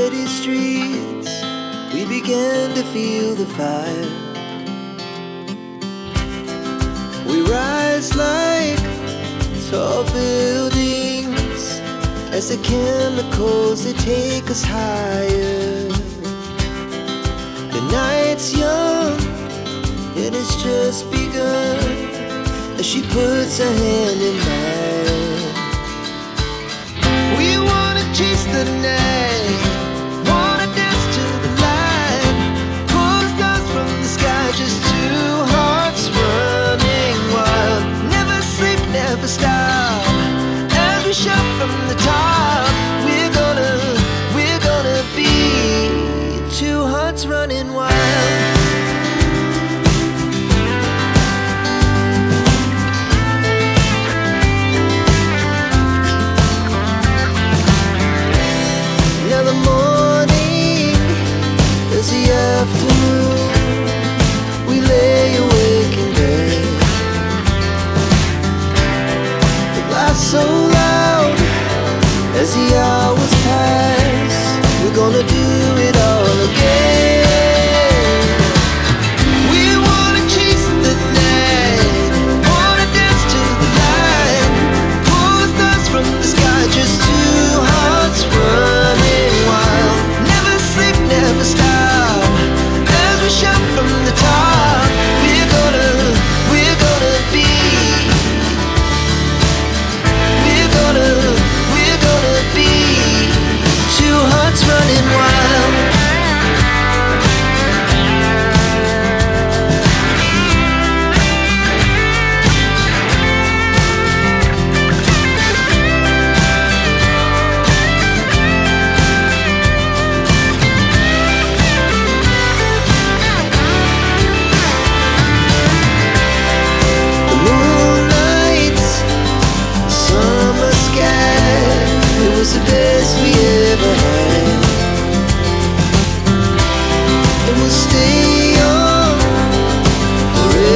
city streets, we began to feel the fire. We rise like tall buildings as the chemicals, they take us higher. The night's young, it has just begun, as she puts her hand in mine. We wanna chase the night, wanna dance to the light, pull the stars from the sky, just two hearts running wild. Never sleep, never stop, as we shout from the top. We're gonna be two hearts running wild. Now the morning is the afternoon, we lay awake in bed. The laughs so loud as the hours pass, we're gonna do it all again. We wanna chase the night, wanna dance to the light, pull the stars from the sky, just two hearts running wild. Never sleep, never stop, as we shout from the top. We're gonna be, we're gonna be two hearts running wild. The moonlight, summer sky, it was the best we ever had. And we'll stay